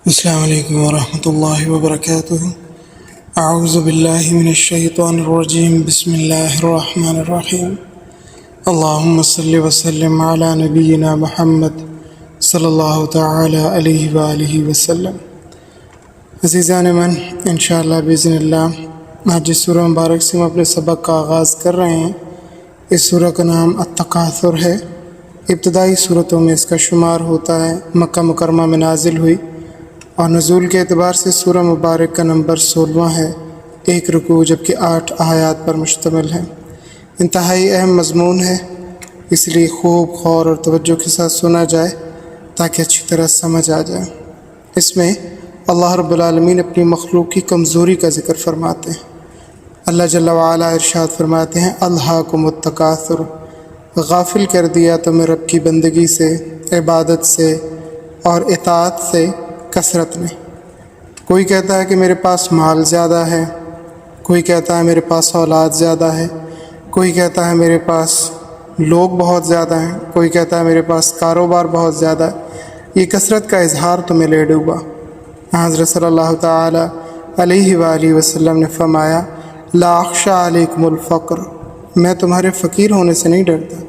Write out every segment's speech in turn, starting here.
السلام علیکم ورحمۃ اللہ وبرکاتہ۔ اعوذ باللہ من الشیطان الرجیم، بسم اللہ الرحمن الرحیم۔ اللہم صلی وسلم علی نبینا محمد صلی اللہ تعالی علیہ وآلہ وسلم۔ عزیزان من، انشاءاللہ بإذن اللہ آج جس سورہ مبارک سے ہم اپنے سبق کا آغاز کر رہے ہیں، اس سورہ کا نام التکاثر ہے۔ ابتدائی صورتوں میں اس کا شمار ہوتا ہے۔ مکہ مکرمہ میں نازل ہوئی اور نزول کے اعتبار سے سورہ مبارک کا نمبر 16 ہے، 1 رکوع جبکہ 8 آیات پر مشتمل ہے۔ انتہائی اہم مضمون ہے، اس لیے خوب غور اور توجہ کے ساتھ سنا جائے تاکہ اچھی طرح سمجھ آ جائے۔ اس میں اللہ رب العالمین اپنی مخلوق کی کمزوری کا ذکر فرماتے ہیں۔ اللہ جل وعلا ارشاد فرماتے ہیں، الہاکم التکاثر، غافل کر دیا تمہیں رب کی بندگی سے، عبادت سے اور اطاعت سے کثرت نے۔ کوئی کہتا ہے کہ میرے پاس مال زیادہ ہے، کوئی کہتا ہے میرے پاس اولاد زیادہ ہے، کوئی کہتا ہے میرے پاس لوگ بہت زیادہ ہیں، کوئی کہتا ہے میرے پاس کاروبار بہت زیادہ ہے۔ یہ کثرت کا اظہار تمہیں لے ڈوبا۔ حضرت صلی اللہ تعالی علیہ وآلہ وسلم نے فرمایا، لا اخشی علیکم الفقر، میں تمہارے فقیر ہونے سے نہیں ڈرتا۔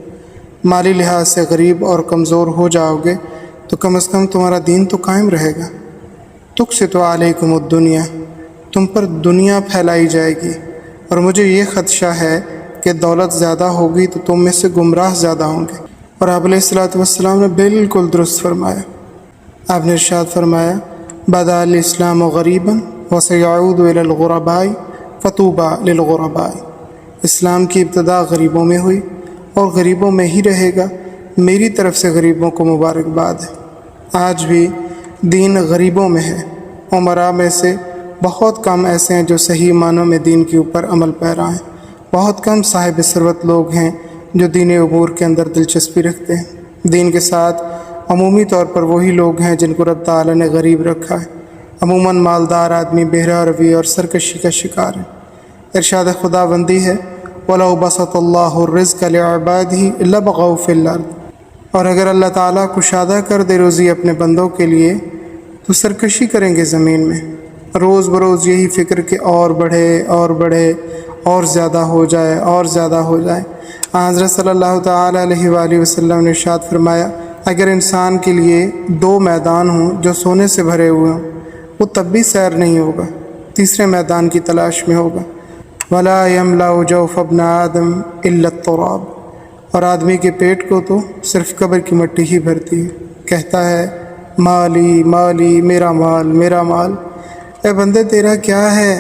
مالی لحاظ سے غریب اور کمزور ہو جاؤ گے تو کم از کم تمہارا دین تو قائم رہے گا۔ تقسط علیکم الدنیا، تم پر دنیا پھیلائی جائے گی، اور مجھے یہ خدشہ ہے کہ دولت زیادہ ہوگی تو تم میں سے گمراہ زیادہ ہوں گے۔ اور آپ علیہ الصلوۃ والسلام نے بالکل درست فرمایا۔ آپ نے ارشاد فرمایا، بدا الاسلام غریبا وسیعود الی الغرباء فطوبی للغرباء، اسلام کی ابتدا غریبوں میں ہوئی اور غریبوں میں ہی رہے گا، میری طرف سے غریبوں کو مبارکباد ہے۔ آج بھی دین غریبوں میں ہے۔ عمراء میں سے بہت کم ایسے ہیں جو صحیح معنوں میں دین کے اوپر عمل پیرا ہیں۔ بہت کم صاحب ثروت لوگ ہیں جو دین امور کے اندر دلچسپی رکھتے ہیں۔ دین کے ساتھ عمومی طور پر وہی لوگ ہیں جن کو رب تعالی نے غریب رکھا ہے۔ عموماً مالدار آدمی بہرا روی اور سرکشی کا شکار ہے۔ ارشاد خدا بندی ہے، وَلَوْ بَسَطَ اللَّهُ الرِّزْقَ لِعِبَادِهِ لَبَغَوْا فِي الْأَرْضِ، اور اگر اللہ تعالیٰ کشادہ کر دے روزی اپنے بندوں کے لیے تو سرکشی کریں گے زمین میں۔ روز بروز یہی فکر کہ اور بڑھے اور بڑھے اور زیادہ ہو جائے اور زیادہ ہو جائے۔ حضرت صلی اللہ تعالیٰ علیہ وآلہ وسلم نے ارشاد فرمایا، اگر انسان کے لیے 2 میدان ہوں جو سونے سے بھرے ہوئے ہوں، وہ تب بھی سیر نہیں ہوگا، تیسرے میدان کی تلاش میں ہوگا۔ وَلَا يَمْلَأُ جَوْفَ ابْنَ آدَمَ إِلَّا التُّرَابُ، اور آدمی کے پیٹ کو تو صرف قبر کی مٹی ہی بھرتی ہے۔ کہتا ہے، مالی مالی، میرا مال میرا مال۔ اے بندے، تیرا کیا ہے؟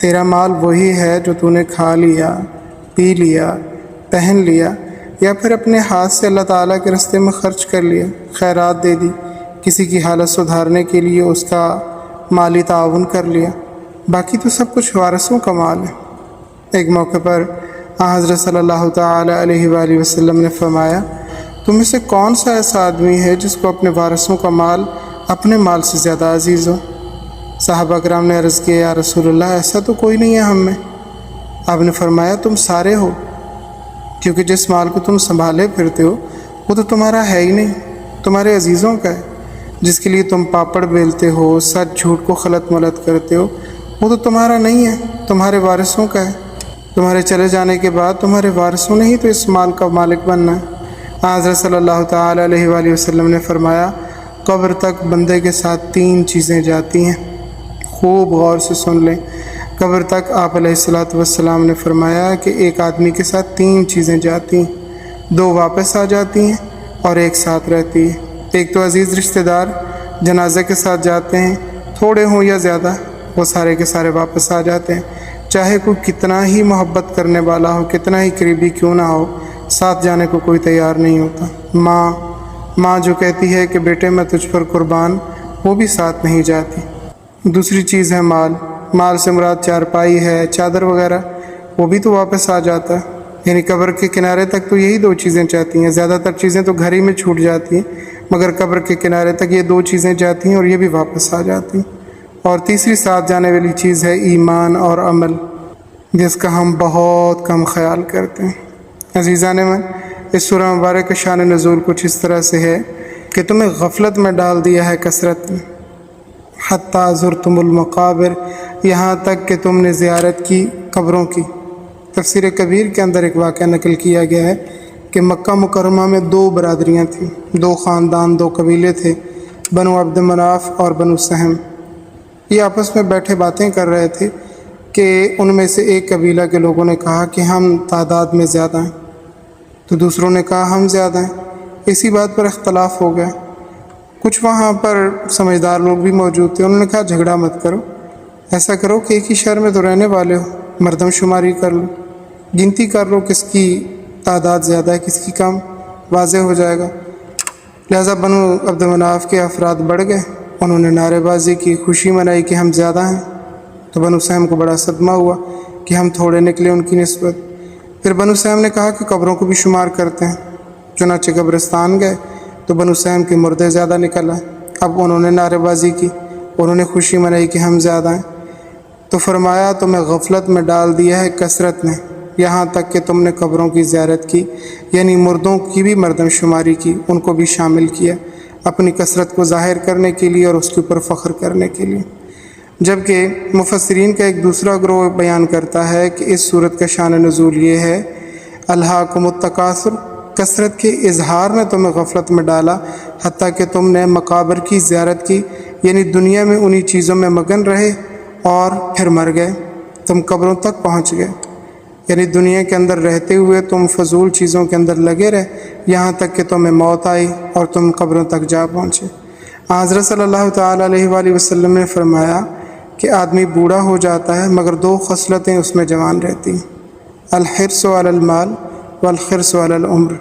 تیرا مال وہی ہے جو تو نے کھا لیا، پی لیا، پہن لیا، یا پھر اپنے ہاتھ سے اللہ تعالیٰ کے راستے میں خرچ کر لیا، خیرات دے دی، کسی کی حالت سدھارنے کے لیے اس کا مالی تعاون کر لیا۔ باقی تو سب کچھ وارثوں کا مال ہے۔ ایک موقع پر حضرت صلی اللہ تعالی علیہ وآلہ وسلم نے فرمایا، تم میں سے کون سا ایسا آدمی ہے جس کو اپنے وارثوں کا مال اپنے مال سے زیادہ عزیز ہو؟ صحابہ کرام نے عرض کیا، یا رسول اللہ، ایسا تو کوئی نہیں ہے ہم میں۔ آپ نے فرمایا، تم سارے ہو، کیونکہ جس مال کو تم سنبھالے پھرتے ہو وہ تو تمہارا ہے ہی نہیں، تمہارے عزیزوں کا ہے۔ جس کے لیے تم پاپڑ بیلتے ہو، سچ جھوٹ کو خلط ملط کرتے ہو، وہ تو تمہارا نہیں ہے، تمہارے وارثوں کا ہے۔ تمہارے چلے جانے کے بعد تمہارے وارثوں نے ہی تو اس مال کا مالک بننا ہے۔ حضرت صلی اللہ تعالی علیہ وآلہ وسلم نے فرمایا، قبر تک بندے کے ساتھ 3 چیزیں جاتی ہیں۔ خوب غور سے سن لیں۔ قبر تک آپ علیہ الصلوۃ والسلام نے فرمایا کہ ایک آدمی کے ساتھ 3 چیزیں جاتی ہیں، 2 واپس آ جاتی ہیں اور ایک ساتھ رہتی ہے۔ ایک تو عزیز رشتہ دار جنازے کے ساتھ جاتے ہیں، تھوڑے ہوں یا زیادہ، وہ سارے کے سارے واپس آ جاتے ہیں، چاہے کوئی کتنا ہی محبت کرنے والا ہو، کتنا ہی قریبی کیوں نہ ہو، ساتھ جانے کو کوئی تیار نہیں ہوتا۔ ماں جو کہتی ہے کہ بیٹے میں تجھ پر قربان، وہ بھی ساتھ نہیں جاتی۔ دوسری چیز ہے مال سے مراد چارپائی ہے، چادر وغیرہ، وہ بھی تو واپس آ جاتا ہے۔ یعنی قبر کے کنارے تک تو یہی 2 چیزیں جاتی ہیں، زیادہ تر چیزیں تو گھر ہی میں چھوٹ جاتی ہیں، مگر قبر کے کنارے تک یہ 2 چیزیں جاتی ہیں اور یہ بھی واپس آ جاتی ہیں۔ اور تیسری ساتھ جانے والی چیز ہے ایمان اور عمل، جس کا ہم بہت کم خیال کرتے ہیں۔ عزیزان من، اس سورہ مبارک کا شان نزول کچھ اس طرح سے ہے کہ تمہیں غفلت میں ڈال دیا ہے کثرت نے۔ حتیٰ زرتم المقابر، یہاں تک کہ تم نے زیارت کی قبروں کی۔ تفسیر کبیر کے اندر ایک واقعہ نقل کیا گیا ہے کہ مکہ مکرمہ میں 2 برادریاں تھیں، 2 خاندان، 2 قبیلے تھے، بنو عبد مناف اور بنو سہم۔ یہ آپس میں بیٹھے باتیں کر رہے تھے کہ ان میں سے ایک قبیلہ کے لوگوں نے کہا کہ ہم تعداد میں زیادہ ہیں، تو دوسروں نے کہا ہم زیادہ ہیں۔ اسی بات پر اختلاف ہو گیا۔ کچھ وہاں پر سمجھدار لوگ بھی موجود تھے، انہوں نے کہا جھگڑا مت کرو، ایسا کرو کہ ایک ہی شہر میں تو رہنے والے ہو، مردم شماری کر لو، گنتی کر لو کس کی تعداد زیادہ ہے کس کی کم، واضح ہو جائے گا۔ لہذا بنو عبد مناف کے افراد بڑھ گئے، انہوں نے نعرے بازی کی، خوشی منائی کہ ہم زیادہ ہیں۔ تو بنو سہم کو بڑا صدمہ ہوا کہ ہم تھوڑے نکلے ان کی نسبت۔ پھر بنو سہم نے کہا کہ قبروں کو بھی شمار کرتے ہیں، چنانچہ قبرستان گئے تو بنو سہم کے مردے زیادہ نکل آئے۔ اب انہوں نے نعرے بازی کی، انہوں نے خوشی منائی کہ ہم زیادہ ہیں۔ تو فرمایا تمہیں غفلت میں ڈال دیا ہے کثرت نے، یہاں تک کہ تم نے قبروں کی زیارت کی، یعنی مردوں کی بھی مردم شماری کی، ان کو بھی شامل کیا اپنی کثرت کو ظاہر کرنے کے لیے اور اس کے اوپر فخر کرنے کے لیے۔ جبکہ مفسرین کا ایک دوسرا گروہ بیان کرتا ہے کہ اس صورت کا شان نزول یہ ہے، الہاکم التکاثر، کثرت کے اظہار نے تمہیں غفلت میں ڈالا حتیٰ کہ تم نے مقابر کی زیارت کی، یعنی دنیا میں انہی چیزوں میں مگن رہے اور پھر مر گئے، تم قبروں تک پہنچ گئے، یعنی دنیا کے اندر رہتے ہوئے تم فضول چیزوں کے اندر لگے رہے یہاں تک کہ تمہیں موت آئی اور تم قبروں تک جا پہنچے۔ حضرت صلی اللہ تعالیٰ علیہ وآلہ وسلم نے فرمایا کہ آدمی بوڑھا ہو جاتا ہے مگر 2 خصلتیں اس میں جوان رہتی ہیں، الحرص علی المال والحرص علی العمر۔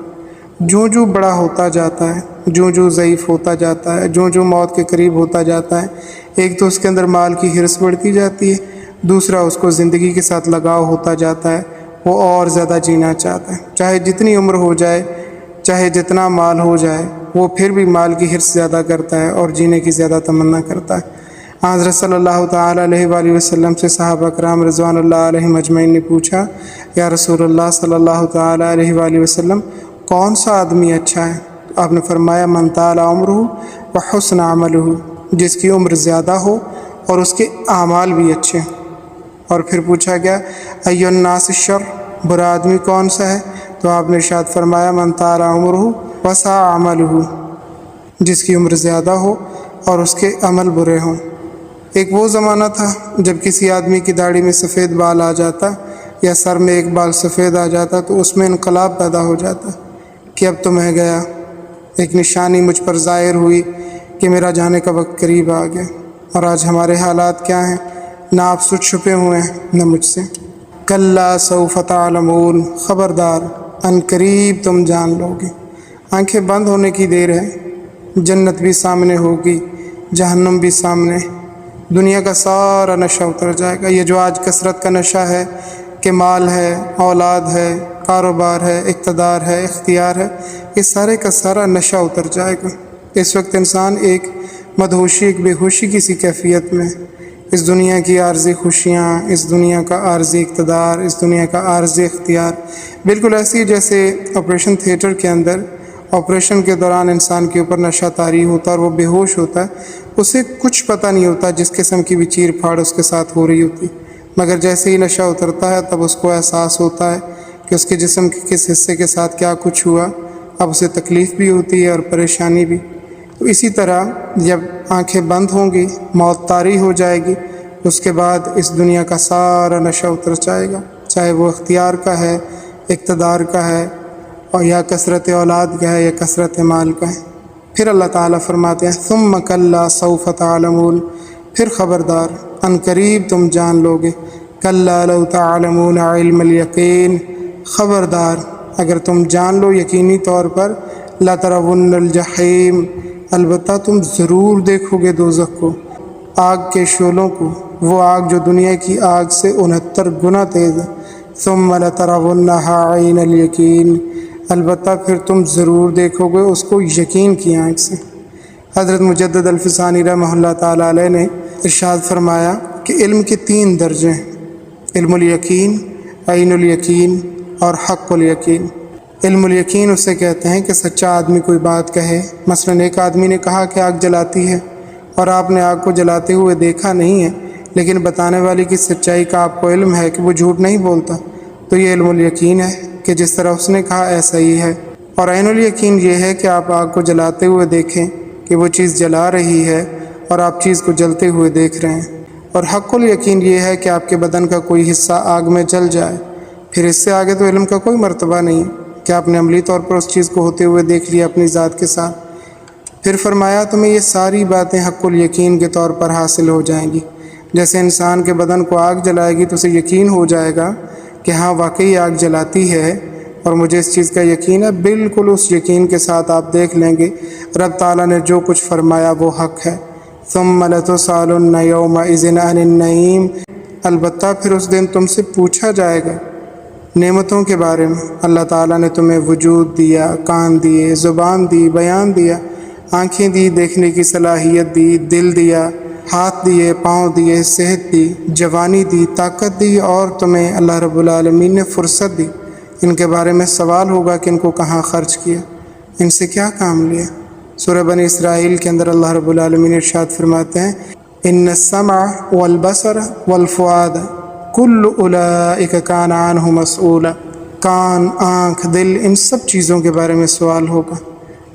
جو بڑا ہوتا جاتا ہے، جو ضعیف ہوتا جاتا ہے، جو موت کے قریب ہوتا جاتا ہے، ایک تو اس کے اندر مال کی حرص بڑھتی جاتی ہے، دوسرا اس کو زندگی کے ساتھ لگاؤ ہوتا جاتا ہے، وہ اور زیادہ جینا چاہتا ہے، چاہے جتنی عمر ہو جائے، چاہے جتنا مال ہو جائے، وہ پھر بھی مال کی حرص زیادہ کرتا ہے اور جینے کی زیادہ تمنا کرتا ہے۔ حضرت صلی اللہ تعالیٰ علیہ وآلہ وسلم سے صحابہ کرام رضوان اللہ علیہم اجمعین نے پوچھا، یا رسول اللہ صلی اللہ تعالیٰ علیہ وآلہ وسلم، کون سا آدمی اچھا ہے؟ تو آپ نے فرمایا من طال عمرہ وحسن عملہ، جس کی عمر زیادہ ہو اور اس کے اعمال بھی اچھے۔ اور پھر پوچھا گیا ای الناس الشر، برا آدمی کون سا ہے؟ تو آپ نے ارشاد فرمایا من طال عمرہ وساء عملہ، جس کی عمر زیادہ ہو اور اس کے عمل برے ہوں۔ ایک وہ زمانہ تھا جب کسی آدمی کی داڑھی میں سفید بال آ جاتا یا سر میں ایک بال سفید آ جاتا تو اس میں انقلاب پیدا ہو جاتا کہ اب تو میں گیا، ایک نشانی مجھ پر ظاہر ہوئی کہ میرا جانے کا وقت قریب آ گیا۔ اور آج ہمارے حالات کیا ہیں؟ نہ آپ سے چھپے ہوئے ہیں نہ مجھ سے۔ کلا سوف تعلمون، خبردار ان قریب تم جان لو گے۔ آنکھیں بند ہونے کی دیر ہے، جنت بھی سامنے ہوگی، جہنم بھی سامنے، دنیا کا سارا نشہ اتر جائے گا۔ یہ جو آج کثرت کا نشہ ہے کہ مال ہے، اولاد ہے، کاروبار ہے، اقتدار ہے، اختیار ہے، یہ سارے کا سارا نشہ اتر جائے گا۔ اس وقت انسان ایک مدہوشی، ایک بے ہوشی کی سی کیفیت میں، اس دنیا کی عارضی خوشیاں، اس دنیا کا عارضی اقتدار، اس دنیا کا عارضی اختیار، بالکل ایسی جیسے آپریشن تھیٹر کے اندر آپریشن کے دوران انسان کے اوپر نشہ طاری ہوتا ہے اور وہ بے ہوش ہوتا ہے، اسے کچھ پتہ نہیں ہوتا جس قسم کی بھی چیر پھاڑ اس کے ساتھ ہو رہی ہوتی، مگر جیسے ہی نشہ اترتا ہے تب اس کو احساس ہوتا ہے کہ اس کے جسم کے کس حصے کے ساتھ کیا کچھ ہوا، اب اسے تکلیف بھی ہوتی ہے اور پریشانی بھی۔ تو اسی طرح جب آنکھیں بند ہوں گی، موت طاری ہو جائے گی، اس کے بعد اس دنیا کا سارا نشہ اتر جائے گا، چاہے وہ اختیار کا ہے، اقتدار کا ہے، اور یا کثرت اولاد کا ہے یا کثرت مال کا ہے۔ پھر اللہ تعالیٰ فرماتے ہیں ثم کلا سوف تعلمون، پھر خبردار ان قریب تم جان لو گے، کلا لو تعلمون علم الیقین، خبردار اگر تم جان لو یقینی طور پر، لترون الجحیم، البتہ تم ضرور دیکھو گے دوزخ کو، آگ کے شعلوں کو، وہ آگ جو دنیا کی آگ سے 69 گنا تیز ہے، ثم لترونها عین الیقین، البتہ پھر تم ضرور دیکھو گے اس کو یقین کی آنکھ سے۔ حضرت مجدد الفسانی رحمہ اللہ تعالیٰ علیہ نے ارشاد فرمایا کہ علم کے 3 درجے ہیں، علم الیقین، عین الیقین اور حق الیقین۔ علم الیقین اسے کہتے ہیں کہ سچا آدمی کوئی بات کہے، مثلا ایک آدمی نے کہا کہ آگ جلاتی ہے، اور آپ نے آگ کو جلاتے ہوئے دیکھا نہیں ہے، لیکن بتانے والی کی سچائی کا آپ کو علم ہے کہ وہ جھوٹ نہیں بولتا، تو یہ علم الیقین ہے کہ جس طرح اس نے کہا ایسا ہی ہے۔ اور عین الیقین یہ ہے کہ آپ آگ کو جلاتے ہوئے دیکھیں کہ وہ چیز جلا رہی ہے اور آپ چیز کو جلتے ہوئے دیکھ رہے ہیں۔ اور حق الیقین یہ ہے کہ آپ کے بدن کا کوئی حصہ آگ میں جل جائے۔ پھر اس سے آگے تو علم کا کوئی مرتبہ نہیں کہ آپ نے عملی طور پر اس چیز کو ہوتے ہوئے دیکھ لیا اپنی ذات کے ساتھ۔ پھر فرمایا تمہیں یہ ساری باتیں حق الیقین کے طور پر حاصل ہو جائیں گی۔ جیسے انسان کے بدن کو آگ جلائے گی تو اسے یقین ہو جائے گا کہ ہاں واقعی آگ جلاتی ہے اور مجھے اس چیز کا یقین ہے، بالکل اس یقین کے ساتھ آپ دیکھ لیں گے رب تعالیٰ نے جو کچھ فرمایا وہ حق ہے۔ ثم لتسألن یومئذ عن النعیم، البتہ پھر اس دن تم سے پوچھا جائے گا نعمتوں کے بارے میں۔ اللہ تعالیٰ نے تمہیں وجود دیا، کان دیے، زبان دی، بیان دیا، آنکھیں دی، دیکھنے کی صلاحیت دی، دل دیا، ہاتھ دیے، پاؤں دیے، صحت دی، جوانی دی، طاقت دی، اور تمہیں اللہ رب العالمین نے فرصت دی۔ ان کے بارے میں سوال ہوگا کہ ان کو کہاں خرچ کیا، ان سے کیا کام لیا۔ سورہ بنی اسرائیل کے اندر اللہ رب العالمین ارشاد فرماتے ہیں ان السمع والبصر والفؤاد کل اولئک کان عنہ مسئولا، کان، آنکھ، دل، ان سب چیزوں کے بارے میں سوال ہوگا۔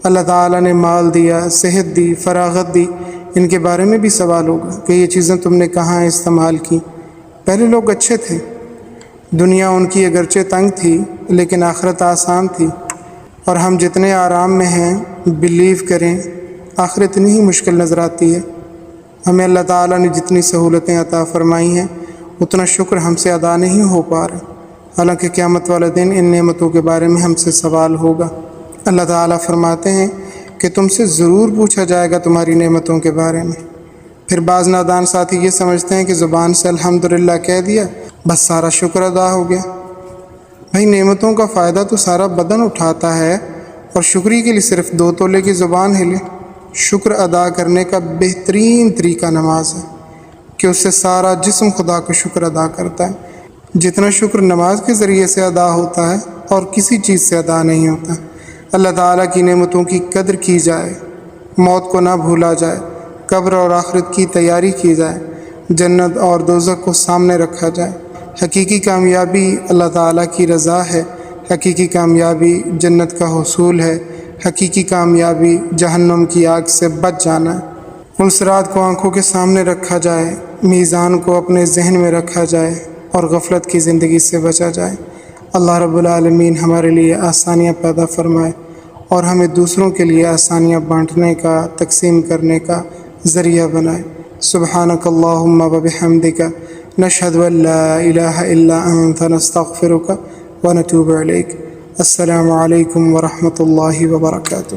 اللہ تعالیٰ نے مال دیا، صحت دی، فراغت دی، ان کے بارے میں بھی سوال ہوگا کہ یہ چیزیں تم نے کہاں استعمال کی۔ پہلے لوگ اچھے تھے، دنیا ان کی اگرچہ تنگ تھی لیکن آخرت آسان تھی، اور ہم جتنے آرام میں ہیں بلیو کریں آخرت اتنی ہی مشکل نظر آتی ہے۔ ہمیں اللہ تعالیٰ نے جتنی سہولتیں عطا فرمائی ہیں اتنا شکر ہم سے ادا نہیں ہو پا رہا، حالانکہ قیامت والے دن ان نعمتوں کے بارے میں ہم سے سوال ہوگا۔ اللہ تعالیٰ فرماتے ہیں کہ تم سے ضرور پوچھا جائے گا تمہاری نعمتوں کے بارے میں۔ پھر بعض نادان ساتھی یہ سمجھتے ہیں کہ زبان سے الحمدللہ کہہ دیا بس سارا شکر ادا ہو گیا۔ بھائی نعمتوں کا فائدہ تو سارا بدن اٹھاتا ہے، اور شکری کے لیے صرف 2 تولے کی زبان ہلے۔ شکر ادا کرنے کا بہترین طریقہ نماز ہے کہ اس سے سارا جسم خدا کا شکر ادا کرتا ہے۔ جتنا شکر نماز کے ذریعے سے ادا ہوتا ہے اور کسی چیز سے ادا نہیں ہوتا۔ اللہ تعالیٰ کی نعمتوں کی قدر کی جائے، موت کو نہ بھولا جائے، قبر اور آخرت کی تیاری کی جائے، جنت اور دوزخ کو سامنے رکھا جائے۔ حقیقی کامیابی اللہ تعالیٰ کی رضا ہے، حقیقی کامیابی جنت کا حصول ہے، حقیقی کامیابی جہنم کی آگ سے بچ جانا ہے۔ پلسرات کو آنکھوں کے سامنے رکھا جائے، میزان کو اپنے ذہن میں رکھا جائے اور غفلت کی زندگی سے بچا جائے۔ اللہ رب العالمین ہمارے لیے آسانیاں پیدا فرمائے اور ہمیں دوسروں کے لیے آسانیاں بانٹنے کا، تقسیم کرنے کا ذریعہ بنائے۔ سبحانک اللہم و بحمدک، نشہد ان لا الہ الا انت، نستغفرک ونتوب الیک۔ السلام علیکم ورحمۃ اللہ وبرکاتہ۔